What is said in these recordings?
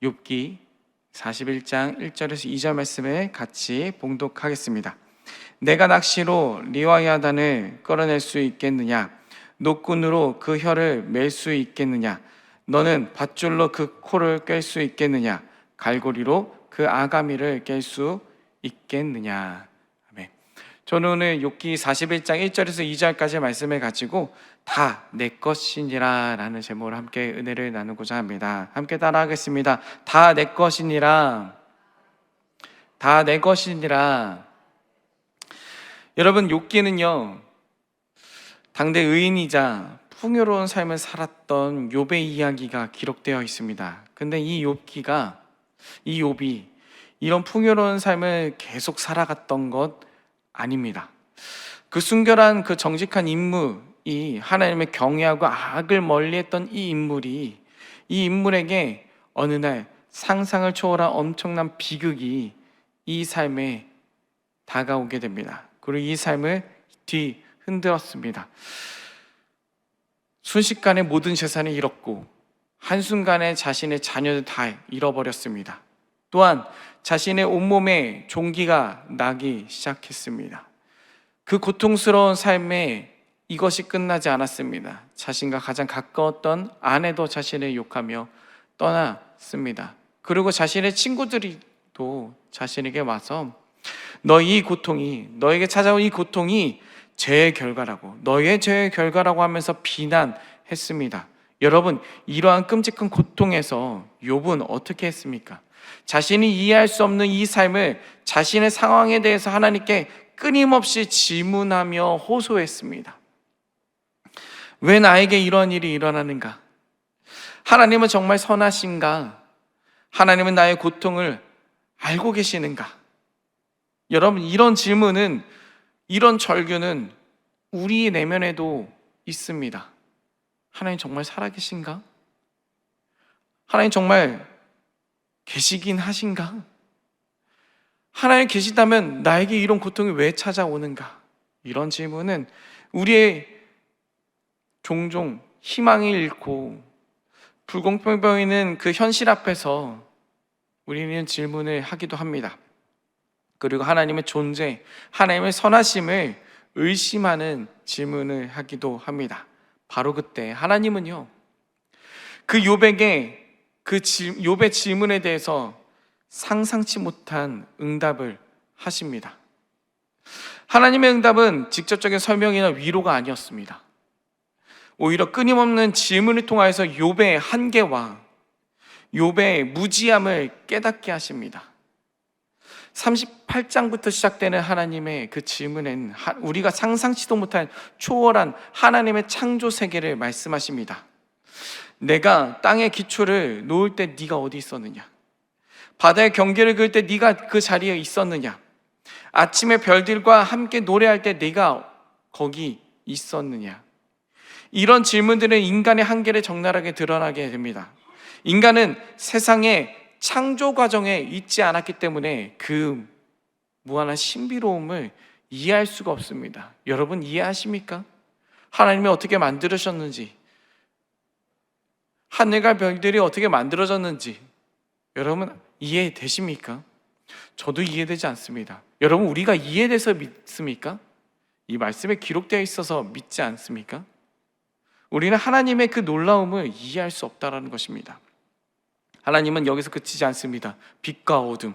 욥기 41장 1절에서 2절 말씀을 같이 봉독하겠습니다. 내가 낚시로 리와야단을 끌어낼 수 있겠느냐? 노끈으로 그 혀를 맬 수 있겠느냐? 너는 밧줄로 그 코를 꿰 수 있겠느냐? 갈고리로 그 아가미를 깰 수 있겠느냐? 아멘. 저는 오늘 욥기 41장 1절에서 2절까지 말씀을 가지고 다 내 것이니라 라는 제목으로 함께 은혜를 나누고자 합니다. 함께 따라하겠습니다. 다 내 것이니라. 다 내 것이니라. 여러분, 욥기는요, 당대 의인이자 풍요로운 삶을 살았던 욥의 이야기가 기록되어 있습니다. 근데 이 욥이 이런 풍요로운 삶을 계속 살아갔던 것 아닙니다. 그 순결한 그 정직한 인물이 하나님을 경외하고 악을 멀리했던 이 인물에게 어느 날 상상을 초월한 엄청난 비극이 이 삶에 다가오게 됩니다. 그리고 이 삶을 뒤흔들었습니다. 순식간에 모든 재산을 잃었고 한순간에 자신의 자녀를 다 잃어버렸습니다. 또한 자신의 온몸에 종기가 나기 시작했습니다. 그 고통스러운 삶에 이것이 끝나지 않았습니다. 자신과 가장 가까웠던 아내도 자신을 욕하며 떠났습니다. 그리고 자신의 친구들이 또 자신에게 와서 너에게 찾아온 이 고통이 죄의 결과라고, 너의 죄의 결과라고 하면서 비난했습니다. 여러분, 이러한 끔찍한 고통에서 욥은 어떻게 했습니까? 자신이 이해할 수 없는 이 삶을, 자신의 상황에 대해서 하나님께 끊임없이 질문하며 호소했습니다. 왜 나에게 이런 일이 일어나는가? 하나님은 정말 선하신가? 하나님은 나의 고통을 알고 계시는가? 여러분, 이런 질문은, 이런 절규는 우리 내면에도 있습니다. 하나님 정말 살아계신가? 하나님 정말 계시긴 하신가? 하나님 계시다면 나에게 이런 고통이 왜 찾아오는가? 이런 질문은 우리의 종종 희망을 잃고 불공평 보이는 그 현실 앞에서 우리는 질문을 하기도 합니다. 그리고 하나님의 존재, 하나님의 선하심을 의심하는 질문을 하기도 합니다. 바로 그때 하나님은요, 그 욥의 질문에 대해서 상상치 못한 응답을 하십니다. 하나님의 응답은 직접적인 설명이나 위로가 아니었습니다. 오히려 끊임없는 질문을 통하여서 욥의 한계와 욥의 무지함을 깨닫게 하십니다. 38장부터 시작되는 하나님의 그 질문엔 우리가 상상치도 못한 초월한 하나님의 창조 세계를 말씀하십니다. 내가 땅의 기초를 놓을 때 네가 어디 있었느냐? 바다의 경계를 그을 때 네가 그 자리에 있었느냐? 아침에 별들과 함께 노래할 때 네가 거기 있었느냐? 이런 질문들은 인간의 한계를 적나라하게 드러나게 됩니다. 인간은 세상의 창조 과정에 있지 않았기 때문에 그 무한한 신비로움을 이해할 수가 없습니다. 여러분, 이해하십니까? 하나님이 어떻게 만들으셨는지, 하늘과 별들이 어떻게 만들어졌는지 여러분 이해되십니까? 저도 이해되지 않습니다. 여러분, 우리가 이해돼서 믿습니까? 이 말씀에 기록되어 있어서 믿지 않습니까? 우리는 하나님의 그 놀라움을 이해할 수 없다는 것입니다. 하나님은 여기서 그치지 않습니다. 빛과 어둠,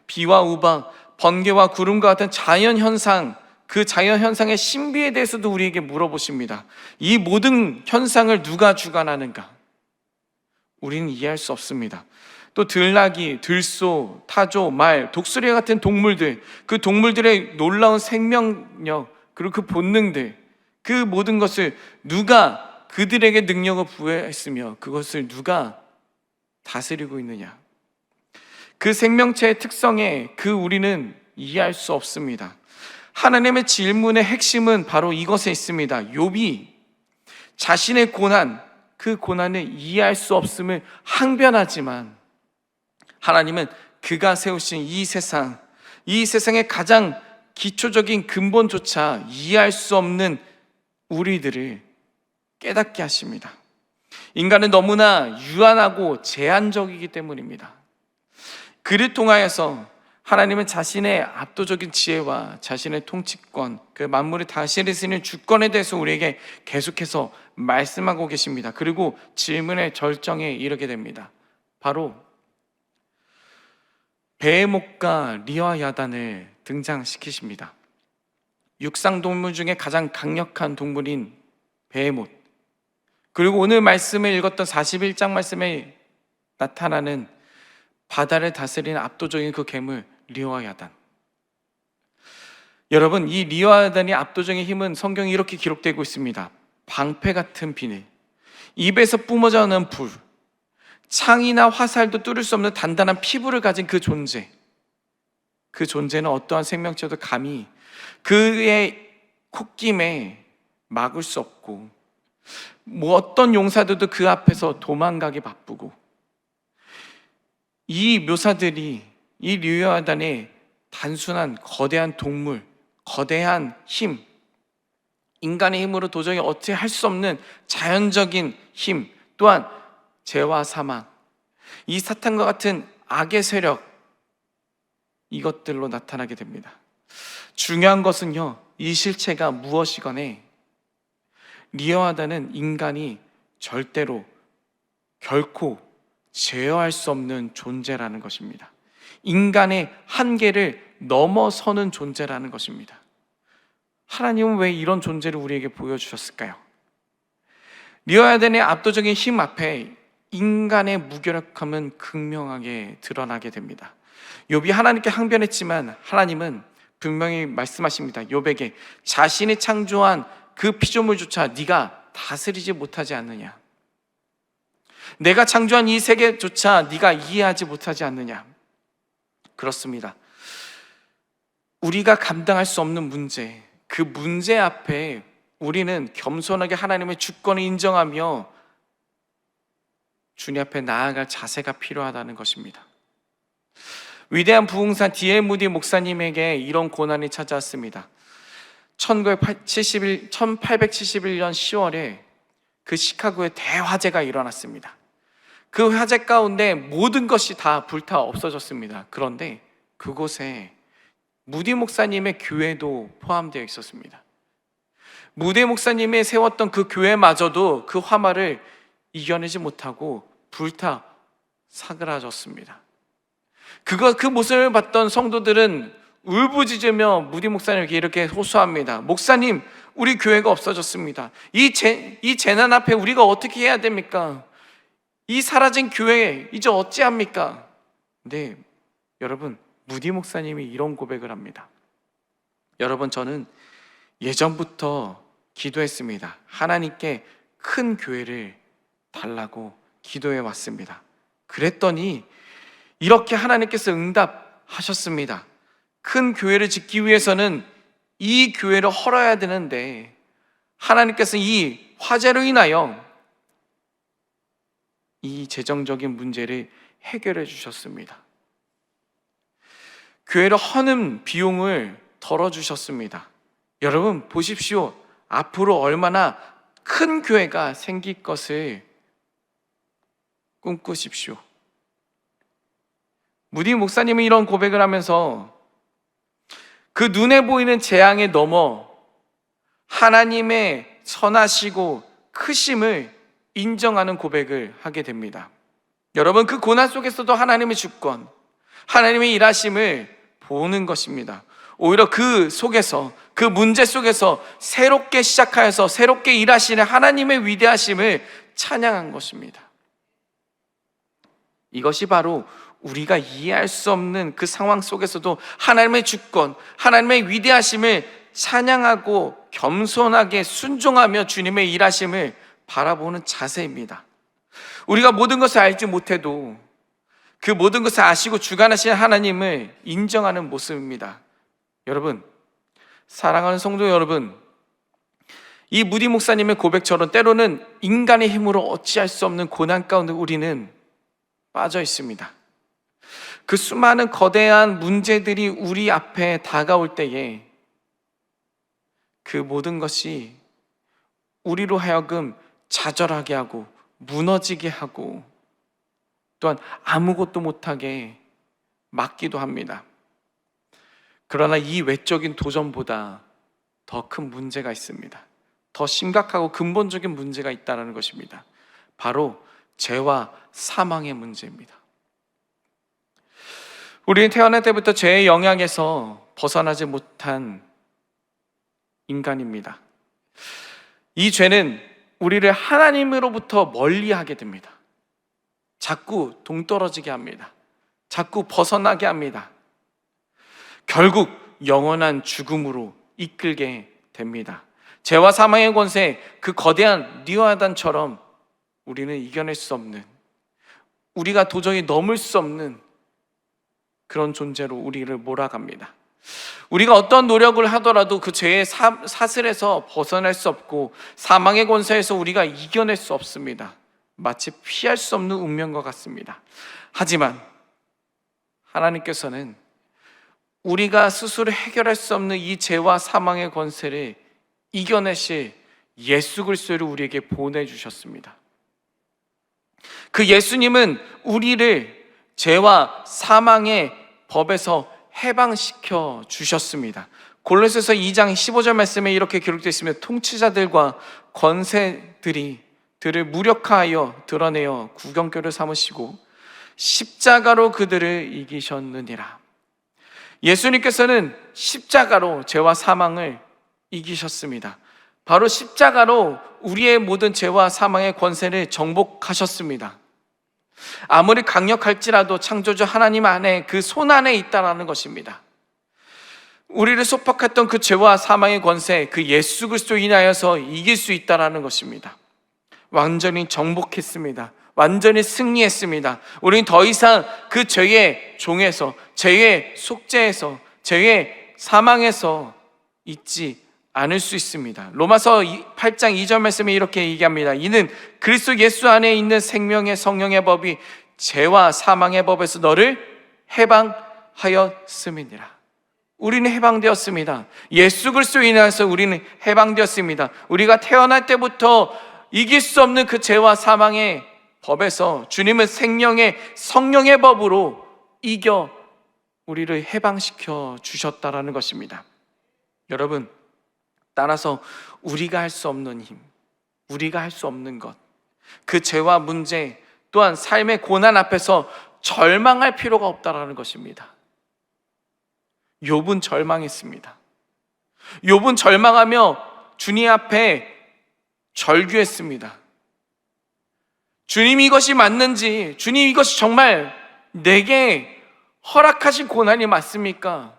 비와 우박, 번개와 구름과 같은 자연현상, 그 자연현상의 신비에 대해서도 우리에게 물어보십니다. 이 모든 현상을 누가 주관하는가? 우리는 이해할 수 없습니다. 또 들나귀, 들소, 타조, 말, 독수리 같은 동물들, 그 동물들의 놀라운 생명력, 그리고 그 본능들, 그 모든 것을 누가 그들에게 능력을 부여했으며 그것을 누가 다스리고 있느냐? 그 생명체의 특성에 우리는 이해할 수 없습니다. 하나님의 질문의 핵심은 바로 이것에 있습니다. 욥이 자신의 고난, 그 고난을 이해할 수 없음을 항변하지만 하나님은 그가 세우신 이 세상의 가장 기초적인 근본조차 이해할 수 없는 우리들을 깨닫게 하십니다. 인간은 너무나 유한하고 제한적이기 때문입니다. 그를 통하여서 하나님은 자신의 압도적인 지혜와 자신의 통치권, 그 만물을 다스리시는 주권에 대해서 우리에게 계속해서 말씀하고 계십니다. 그리고 질문의 절정에 이르게 됩니다. 바로 베헤못과 리와야단을 등장시키십니다. 육상 동물 중에 가장 강력한 동물인 베헤못, 그리고 오늘 말씀을 읽었던 41장 말씀에 나타나는 바다를 다스리는 압도적인 그 괴물 리와야단. 여러분, 이 리와야단의 압도적인 힘은 성경에 이렇게 기록되고 있습니다. 방패 같은 비늘, 입에서 뿜어져 나오는 불, 창이나 화살도 뚫을 수 없는 단단한 피부를 가진 그 존재. 그 존재는 어떠한 생명체도 감히 그의 콧김에 막을 수 없고, 어떤 용사들도 그 앞에서 도망가기 바쁘고, 이 묘사들이 이 리와야단의 단순한 거대한 동물, 거대한 힘, 인간의 힘으로 도저히 어찌 할 수 없는 자연적인 힘, 또한 죄와 사망, 이 사탄과 같은 악의 세력, 이것들로 나타나게 됩니다. 중요한 것은요, 이 실체가 무엇이건에 리와야단은 인간이 절대로 결코 제어할 수 없는 존재라는 것입니다. 인간의 한계를 넘어서는 존재라는 것입니다. 하나님은 왜 이런 존재를 우리에게 보여주셨을까요? 리와야단의 압도적인 힘 앞에 인간의 무기력함은 극명하게 드러나게 됩니다. 욥이 하나님께 항변했지만 하나님은 분명히 말씀하십니다. 욥에게 자신이 창조한 그 피조물조차 네가 다스리지 못하지 않느냐, 내가 창조한 이 세계조차 네가 이해하지 못하지 않느냐. 그렇습니다. 우리가 감당할 수 없는 문제, 그 문제 앞에 우리는 겸손하게 하나님의 주권을 인정하며 주님 앞에 나아갈 자세가 필요하다는 것입니다. 위대한 부흥사 D.L. 무디 목사님에게 이런 고난이 찾아왔습니다. 1871년 10월에 그 시카고에 대화재가 일어났습니다. 그 화재 가운데 모든 것이 다 불타 없어졌습니다. 그런데 그곳에 무디 목사님의 교회도 포함되어 있었습니다. 무디 목사님이 세웠던 그 교회마저도 그 화마를 이겨내지 못하고 불타 사그라졌습니다. 그 모습을 봤던 성도들은 울부짖으며 무디 목사님에게 이렇게 호소합니다. 목사님, 우리 교회가 없어졌습니다. 이 재난 앞에 우리가 어떻게 해야 됩니까? 이 사라진 교회 이제 어찌합니까? 네, 여러분, 무디 목사님이 이런 고백을 합니다. 여러분, 저는 예전부터 기도했습니다. 하나님께 큰 교회를 달라고 기도해 왔습니다. 그랬더니 이렇게 하나님께서 응답하셨습니다. 큰 교회를 짓기 위해서는 이 교회를 헐어야 되는데 하나님께서 이 화재로 인하여 이 재정적인 문제를 해결해 주셨습니다. 교회를 허는 비용을 덜어주셨습니다. 여러분 보십시오. 앞으로 얼마나 큰 교회가 생길 것을 꿈꾸십시오. 무디 목사님은 이런 고백을 하면서 그 눈에 보이는 재앙에 넘어 하나님의 선하시고 크심을 인정하는 고백을 하게 됩니다. 여러분, 그 고난 속에서도 하나님의 주권, 하나님의 일하심을 보는 것입니다. 오히려 그 속에서, 그 문제 속에서 새롭게 시작하여서 새롭게 일하시는 하나님의 위대하심을 찬양한 것입니다. 이것이 바로 우리가 이해할 수 없는 그 상황 속에서도 하나님의 주권, 하나님의 위대하심을 찬양하고 겸손하게 순종하며 주님의 일하심을 바라보는 자세입니다. 우리가 모든 것을 알지 못해도 그 모든 것을 아시고 주관하시는 하나님을 인정하는 모습입니다. 여러분, 사랑하는 성도 여러분, 이 무디 목사님의 고백처럼 때로는 인간의 힘으로 어찌할 수 없는 고난 가운데 우리는 빠져 있습니다. 그 수많은 거대한 문제들이 우리 앞에 다가올 때에 그 모든 것이 우리로 하여금 좌절하게 하고 무너지게 하고 또한 아무것도 못하게 막기도 합니다. 그러나 이 외적인 도전보다 더 큰 문제가 있습니다. 더 심각하고 근본적인 문제가 있다는 것입니다. 바로 죄와 사망의 문제입니다. 우리는 태어날 때부터 죄의 영향에서 벗어나지 못한 인간입니다. 이 죄는 우리를 하나님으로부터 멀리하게 됩니다. 자꾸 동떨어지게 합니다. 자꾸 벗어나게 합니다. 결국 영원한 죽음으로 이끌게 됩니다. 죄와 사망의 권세, 그 거대한 리와단처럼 우리는 이겨낼 수 없는, 우리가 도저히 넘을 수 없는 그런 존재로 우리를 몰아갑니다. 우리가 어떤 노력을 하더라도 그 죄의 사슬에서 벗어날 수 없고 사망의 권세에서 우리가 이겨낼 수 없습니다. 마치 피할 수 없는 운명과 같습니다. 하지만 하나님께서는 우리가 스스로 해결할 수 없는 이 죄와 사망의 권세를 이겨내실 예수 그리스도를 우리에게 보내주셨습니다. 그 예수님은 우리를 죄와 사망의 법에서 해방시켜 주셨습니다. 골로새서 2장 15절 말씀에 이렇게 기록되어 있으며 통치자들과 권세들이 들을 무력화하여 드러내어 구경교를 삼으시고 십자가로 그들을 이기셨느니라. 예수님께서는 십자가로 죄와 사망을 이기셨습니다. 바로 십자가로 우리의 모든 죄와 사망의 권세를 정복하셨습니다. 아무리 강력할지라도 창조주 하나님 안에 그 손 안에 있다라는 것입니다. 우리를 속박했던 그 죄와 사망의 권세, 그 예수 그리스도 인하여서 이길 수 있다라는 것입니다. 완전히 정복했습니다. 완전히 승리했습니다. 우리는 더 이상 그 죄의 종에서, 죄의 속죄에서, 죄의 사망에서 있지 않을 수 있습니다. 로마서 8장 2절 말씀에 이렇게 얘기합니다. 이는 그리스도 예수 안에 있는 생명의 성령의 법이 죄와 사망의 법에서 너를 해방하였음이니라. 우리는 해방되었습니다. 예수 그리스도 인하여서 우리는 해방되었습니다. 우리가 태어날 때부터 이길 수 없는 그 죄와 사망의 법에서 주님은 생명의 성령의 법으로 이겨 우리를 해방시켜 주셨다라는 것입니다. 여러분, 따라서 우리가 할 수 없는 힘, 우리가 할 수 없는 것, 그 죄와 문제 또한 삶의 고난 앞에서 절망할 필요가 없다라는 것입니다. 욥은 절망했습니다. 욥은 절망하며 주님 앞에 절규했습니다. 주님, 이것이 맞는지, 주님, 이것이 정말 내게 허락하신 고난이 맞습니까?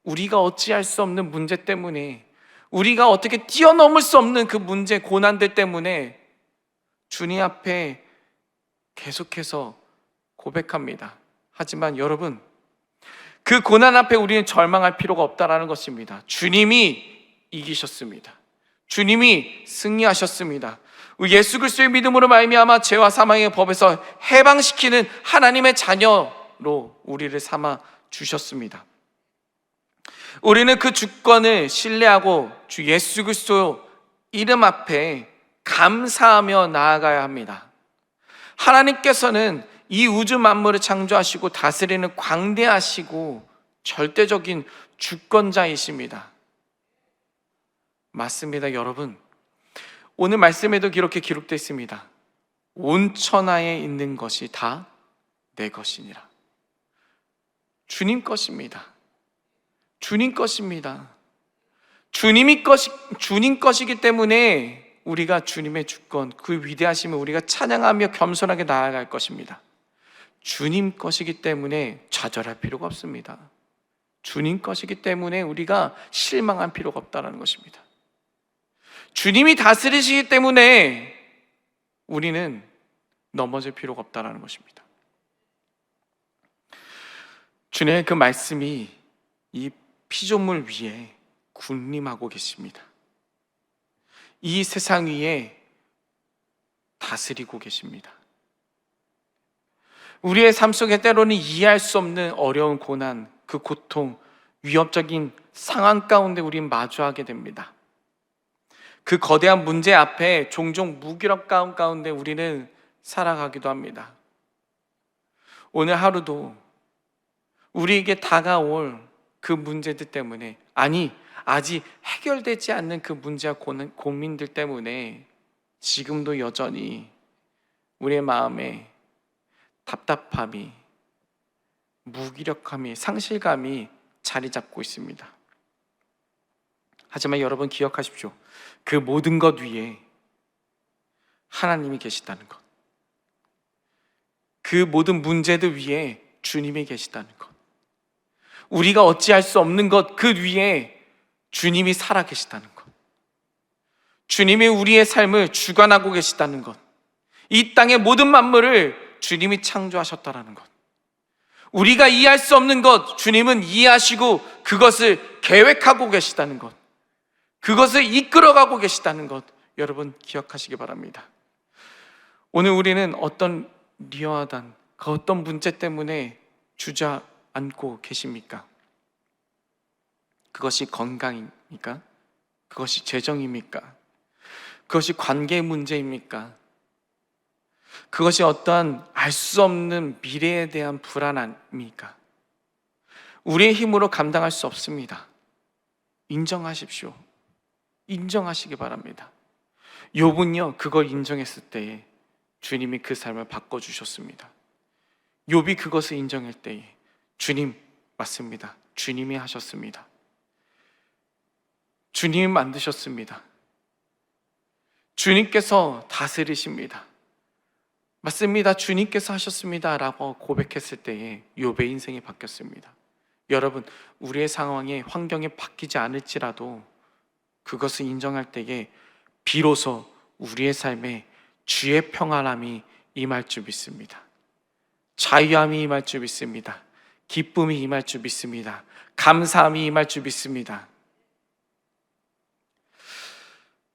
우리가 어찌할 수 없는 문제 때문에, 우리가 어떻게 뛰어넘을 수 없는 그 문제, 고난들 때문에 주님 앞에 계속해서 고백합니다. 하지만 여러분, 그 고난 앞에 우리는 절망할 필요가 없다라는 것입니다. 주님이 이기셨습니다. 주님이 승리하셨습니다. 예수 그리스도의 믿음으로 말미암아 죄와 사망의 법에서 해방시키는 하나님의 자녀로 우리를 삼아 주셨습니다. 우리는 그 주권을 신뢰하고 주 예수 그리스도 이름 앞에 감사하며 나아가야 합니다. 하나님께서는 이 우주 만물을 창조하시고 다스리는 광대하시고 절대적인 주권자이십니다. 맞습니다, 여러분. 오늘 말씀에도 이렇게 기록되어 있습니다. 온 천하에 있는 것이 다 내 것이니라. 주님 것입니다. 주님 것입니다. 주님 것이기 때문에 우리가 주님의 주권, 그 위대하심을 우리가 찬양하며 겸손하게 나아갈 것입니다. 주님 것이기 때문에 좌절할 필요가 없습니다. 주님 것이기 때문에 우리가 실망할 필요가 없다는 것입니다. 주님이 다스리시기 때문에 우리는 넘어질 필요가 없다는 것입니다. 주님의 그 말씀이 이 피조물 위에 군림하고 계십니다. 이 세상 위에 다스리고 계십니다. 우리의 삶 속에 때로는 이해할 수 없는 어려운 고난, 그 고통, 위협적인 상황 가운데 우리는 마주하게 됩니다. 그 거대한 문제 앞에 종종 무기력감 가운데 우리는 살아가기도 합니다. 오늘 하루도 우리에게 다가올 그 문제들 때문에, 아니 아직 해결되지 않는 그 문제와 고민들 때문에 지금도 여전히 우리의 마음에 답답함이, 무기력함이, 상실감이 자리 잡고 있습니다. 하지만 여러분 기억하십시오. 그 모든 것 위에 하나님이 계시다는 것, 그 모든 문제들 위에 주님이 계시다는 것, 우리가 어찌할 수 없는 것 그 위에 주님이 살아계시다는 것, 주님이 우리의 삶을 주관하고 계시다는 것, 이 땅의 모든 만물을 주님이 창조하셨다는 것, 우리가 이해할 수 없는 것 주님은 이해하시고 그것을 계획하고 계시다는 것, 그것을 이끌어가고 계시다는 것, 여러분 기억하시기 바랍니다. 오늘 우리는 어떤 리어하단 그 어떤 문제 때문에 주저앉고 계십니까? 그것이 건강입니까? 그것이 재정입니까? 그것이 관계 문제입니까? 그것이 어떠한 알 수 없는 미래에 대한 불안함입니까? 우리의 힘으로 감당할 수 없습니다. 인정하십시오. 인정하시기 바랍니다. 욥은요 그걸 인정했을 때에 주님이 그 삶을 바꿔주셨습니다. 욥이 그것을 인정할 때에 주님, 맞습니다. 주님이 하셨습니다. 주님이 만드셨습니다. 주님께서 다스리십니다. 맞습니다. 주님께서 하셨습니다 라고 고백했을 때에 욥의 인생이 바뀌었습니다. 여러분, 우리의 상황에 환경이 바뀌지 않을지라도 그것을 인정할 때에 비로소 우리의 삶에 주의 평안함이 임할 줄 믿습니다. 자유함이 임할 줄 믿습니다. 기쁨이 임할 줄 믿습니다. 감사함이 임할 줄 믿습니다.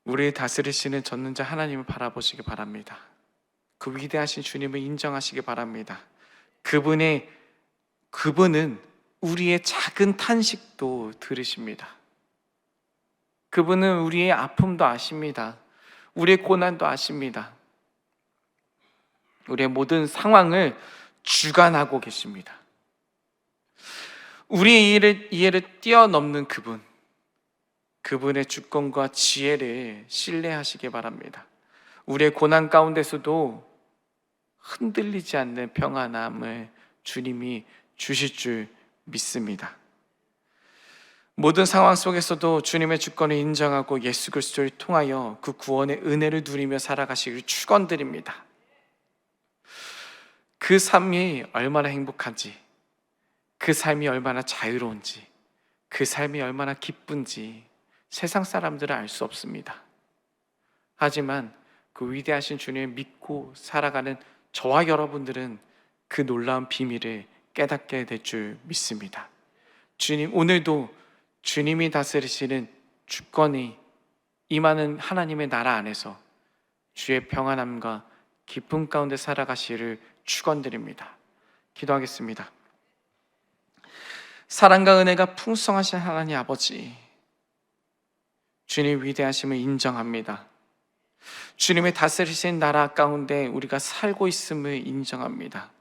우리를 다스리시는 전능자 하나님을 바라보시기 바랍니다. 그 위대하신 주님을 인정하시기 바랍니다. 그분은 우리의 작은 탄식도 들으십니다. 그분은 우리의 아픔도 아십니다. 우리의 고난도 아십니다. 우리의 모든 상황을 주관하고 계십니다. 우리의 이해를 뛰어넘는 그분의 주권과 지혜를 신뢰하시기 바랍니다. 우리의 고난 가운데서도 흔들리지 않는 평안함을 주님이 주실 줄 믿습니다. 모든 상황 속에서도 주님의 주권을 인정하고 예수 그리스도를 통하여 그 구원의 은혜를 누리며 살아가시길 축원드립니다. 그 삶이 얼마나 행복한지, 그 삶이 얼마나 자유로운지, 그 삶이 얼마나 기쁜지 세상 사람들은 알 수 없습니다. 하지만 그 위대하신 주님을 믿고 살아가는 저와 여러분들은 그 놀라운 비밀을 깨닫게 될 줄 믿습니다. 주님, 오늘도 주님이 다스리시는 주권이 임하는 하나님의 나라 안에서 주의 평안함과 기쁨 가운데 살아가시기를 축원드립니다. 기도하겠습니다. 사랑과 은혜가 풍성하신 하나님 아버지, 주님 위대하심을 인정합니다. 주님의 다스리신 나라 가운데 우리가 살고 있음을 인정합니다.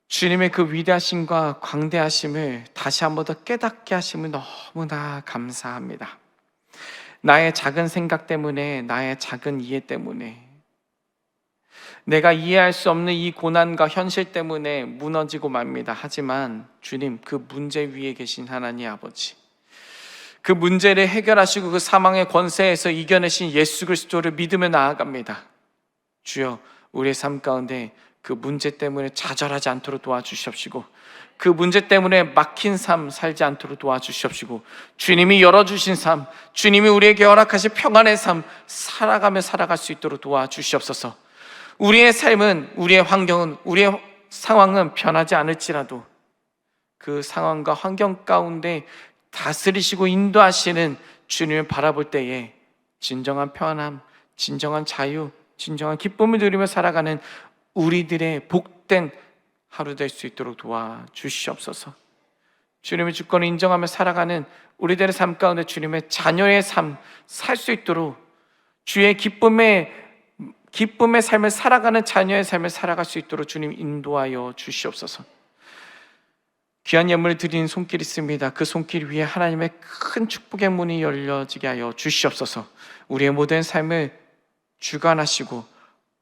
주님의 그 위대하심과 광대하심을 다시 한 번 더 깨닫게 하심을 너무나 감사합니다. 나의 작은 생각 때문에, 나의 작은 이해 때문에, 내가 이해할 수 없는 이 고난과 현실 때문에 무너지고 맙니다. 하지만 주님, 그 문제 위에 계신 하나님 아버지, 그 문제를 해결하시고 그 사망의 권세에서 이겨내신 예수 그리스도를 믿으며 나아갑니다. 주여, 우리의 삶 가운데 그 문제 때문에 좌절하지 않도록 도와주시옵시고, 그 문제 때문에 막힌 삶 살지 않도록 도와주시옵시고, 주님이 열어주신 삶, 주님이 우리에게 허락하신 평안의 삶 살아가며 살아갈 수 있도록 도와주시옵소서. 우리의 삶은, 우리의 환경은, 우리의 상황은 변하지 않을지라도 그 상황과 환경 가운데 다스리시고 인도하시는 주님을 바라볼 때에 진정한 평안함, 진정한 자유, 진정한 기쁨을 누리며 살아가는 우리들의 복된 하루 될 수 있도록 도와주시옵소서. 주님의 주권을 인정하며 살아가는 우리들의 삶 가운데 주님의 자녀의 삶 살 수 있도록, 주의 기쁨의 삶을 살아가는 자녀의 삶을 살아갈 수 있도록 주님 인도하여 주시옵소서. 귀한 예물을 드리는 손길이 있습니다. 그 손길 위에 하나님의 큰 축복의 문이 열려지게 하여 주시옵소서. 우리의 모든 삶을 주관하시고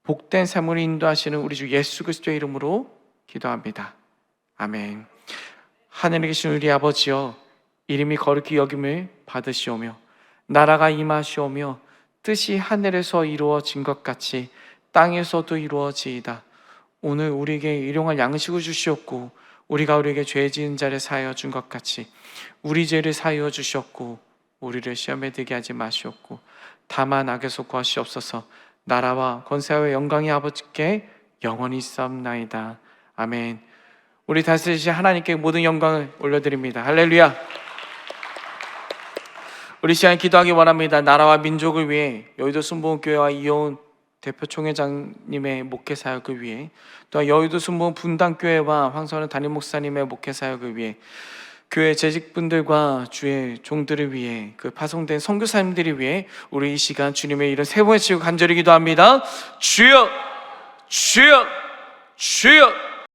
복된 삶으로 인도하시는 우리 주 예수 그리스도의 이름으로 기도합니다. 아멘. 하늘에 계신 우리 아버지여, 이름이 거룩히 여김을 받으시오며 나라가 임하시오며 뜻이 하늘에서 이루어진 것 같이 땅에서도 이루어지이다. 오늘 우리에게 일용할 양식을 주시옵고 우리가 우리에게 죄 지은 자를 사하여 준 것 같이 우리 죄를 사하여 주시옵고 우리를 시험에 들게 하지 마시옵고 다만 악에서 구하시옵소서. 나라와 권세와 영광이 아버지께 영원히 있사옵나이다. 아멘. 우리 다스리신 하나님께 모든 영광을 올려드립니다. 할렐루야. 우리 시간 기도하기 원합니다. 나라와 민족을 위해 여의도 순복음교회와 이효은 대표 총회장님의 목회 사역을 위해, 또 여의도 순복음 분당교회와 황선우 담임 목사님의 목회 사역을 위해, 교회 재직분들과 주의 종들을 위해, 그 파송된 선교사님들을 위해 우리 이 시간 주님의 이름 세 번에 치고 간절히 기도합니다. 주여, 주여, 주여.